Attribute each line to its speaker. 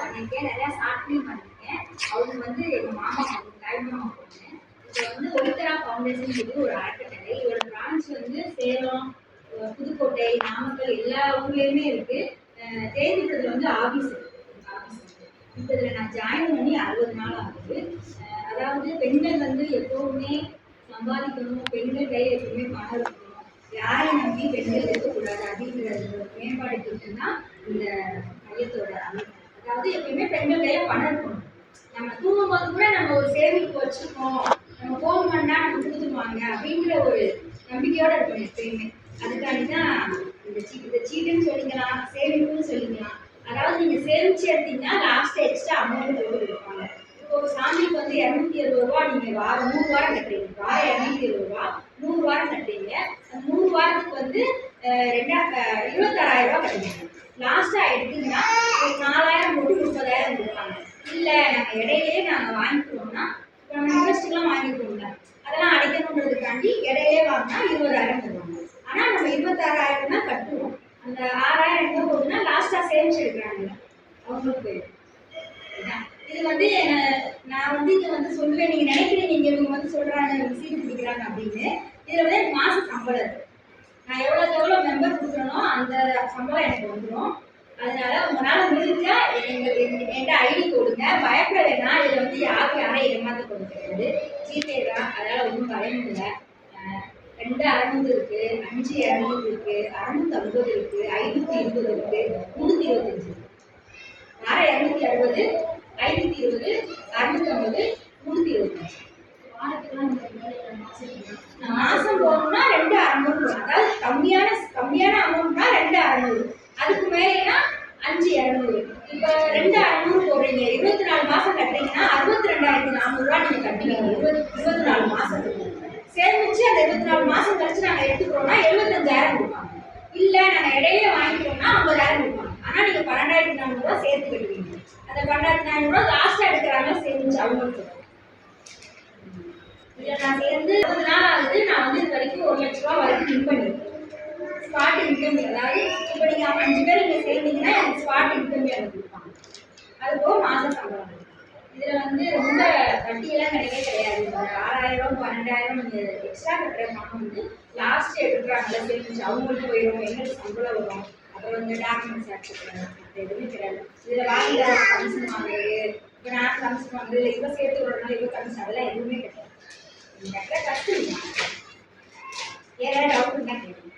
Speaker 1: பண்ணியிருக்கேன், நிறையா ஷார்ட்லையும் பண்ணியிருக்கேன். அவங்க வந்து எங்கள் மாமா டைம் பொண்ணு. இப்போ வந்து ஒலித்தரா ஃபவுண்டேஷன் சொல்லி ஒரு அறக்கட்டளை. இதோட பிரான்ச் வந்து சேலம், புதுக்கோட்டை, நாமக்கல் எல்லா ஊர்லேயுமே இருக்குது. தேனிப்பதில் வந்து ஆஃபீஸ் இருக்குது. இப்போ இதில் நான் ஜாயின் பண்ணி 60 நாள் ஆகுது. அதாவது பெண்கள் வந்து எப்போவுமே சம்பாதிக்கணும், பெண்கள் கையில் எப்பவுமே பணம் இருக்கணும், யாரையும் நம்பி பெண்கள் இருக்கக்கூடாது அப்படிங்கிற மேம்பாடு இருக்குன்னா இந்த மையத்தோட அமைப்பு. அதாவது எப்பயுமே பெண்கள் கையில் பணம் இருக்கணும். நம்ம தூங்கும்போது கூட நம்ம ஒரு சேமிப்பு வச்சுருக்கோம், நம்ம ஃபோன் பண்ணால் நம்ம கொடுத்துருவாங்க அப்படிங்கிற ஒரு நம்பிக்கையோடு இருக்கணும் எப்பயுமே. அதுக்காண்டி தான் இந்த சீட்டுன்னு சொல்லிக்கலாம், சேமிப்புன்னு சொல்லிக்கலாம். அதாவது நீங்கள் சேமிச்சு எடுத்தீங்கன்னா லாஸ்ட் எக்ஸ்ட்ரா அமௌண்ட் எவ்வளோ கொடுப்பாங்க. இப்போ ஒரு சாமிக்கு வந்து 270 ரூபா நீங்கள் 100 வாரம் கட்டுறீங்க, 270 ரூபா 100 வாரம் கட்டுறீங்க. அந்த 100 வாரத்துக்கு வந்து 26,000 ரூபா கட்டுவீங்க. லாஸ்ட்டாக எடுத்தீங்கன்னா ஒரு 4,000 போட்டு 30,000 கொடுப்பாங்க. இல்லை நாங்கள் இடையிலேயே நாங்கள் வாங்கிக்கிறோம்னா, இப்போ நம்ம இன்ட்ரெஸ்ட்டுலாம் வாங்கிக்கிறோம்ல, அதெல்லாம் அடைக்கணுன்றதுக்காண்டி இடையிலே வாங்கினா 20,000 தருவாங்க. ஆனால் நம்ம 26,000 தான் கட்டுவோம். அந்த 6,000 எங்கே போகுதுன்னா லாஸ்ட்டாக சேமிச்சு எடுக்கிறாங்க அவங்களுக்கு போயிடும். இது வந்து நான் வந்து இங்கே வந்து சொல்லுவேன், நீங்கள் நினைக்கிறீங்க இவங்க வந்து சொல்கிறாங்க சீட்டு பிடிக்கிறாங்க அப்படின்னு. இதில் வந்து எனக்கு மாத சம்பளம் இருக்குது. நான் எவ்வளோ மெம்பர் கொடுக்குறேனோ அந்த சம்பளம் எனக்கு வந்துடும். அதனால உங்களால் முடிஞ்சா என்கிட்ட ஐடி கொடுங்க, பயப்பட வேணாம். இதில் வந்து யாரையும் ஏமாற்ற கொடுக்கிறது ஜிபே தான், அதனால் ஒன்றும் பயம் இல்லை. 2,600 இருக்குது, 5,200 இருக்குது, 650 இருக்குது, 520 இருக்குது, 325 260, 520, 650, 325. மாசம் போகணும்னா 2,600. அதாவது கம்மியான அமௌண்ட்னா 2,600, அதுக்கு மேலேனா 5,200. இப்போ 2,600 போடுறீங்க, 24 மாசம் கட்டுறீங்கன்னா 62,400 ரூபா நீங்க கட்டுவீங்க. 24 மாசத்துக்கு சேமிச்சு அந்த 24 மாசம் கழிச்சு நாங்கள் எடுத்துக்கிறோம்னா 75,000 கொடுப்பாங்க. இல்லை நாங்கள் இடையில வாங்கிக்கிறோம்னா 50,000 கொடுப்பாங்க. ஆனால் நீங்கள் 12,400 ரூபா சேர்த்து கட்டுவீங்க. அந்த 12,400 ரூபா லாஸ்ட்டாக எடுக்கிறாங்க சேமிச்சு அவங்களுக்கு. இதில் நான் சேர்ந்து 10 நாள் ஆகுது. நான் வந்து இது வரைக்கும் 1 லட்ச ரூபா வரைக்கும் வின் பண்ணியிருக்கேன். ஸ்பாட் இன்கம், அதாவது இப்போ நீங்கள் 5 பேர் நீங்கள் சேர்ந்தீங்கன்னா எனக்கு ஸ்பாட் இன்கம் எனக்கு கொடுப்பாங்க. அது போக மாதம் சம்பளம். இதில் வந்து ரொம்ப வட்டியெல்லாம் கிடையாது. 6,000, 12,000 நீங்கள் எக்ஸ்ட்ரா கட்டுற பணம் வந்து லாஸ்ட் எடுக்கிறாங்களா சேமிச்சு அவங்களுக்கு போயிடும், எங்களுக்கு சம்பளம் வரும். அப்புறம் வந்து டாக்குமெண்ட்ஸ் ஆக்செப்ட் எதுவுமே கிடையாது. இதில் வாங்கிட கமிஷன் வாங்குறது, இப்போ நான் கமிஷன் வாங்குறது, இல்லை இப்போ சேர்த்து விடுறதுனால இப்போ கமிஷன், அதெல்லாம் எதுவுமே கிடையாது. கரெக்டாக கற்றுக்கலாம். ஏதாவது டவுட் இருந்தால் கேட்குறேன்.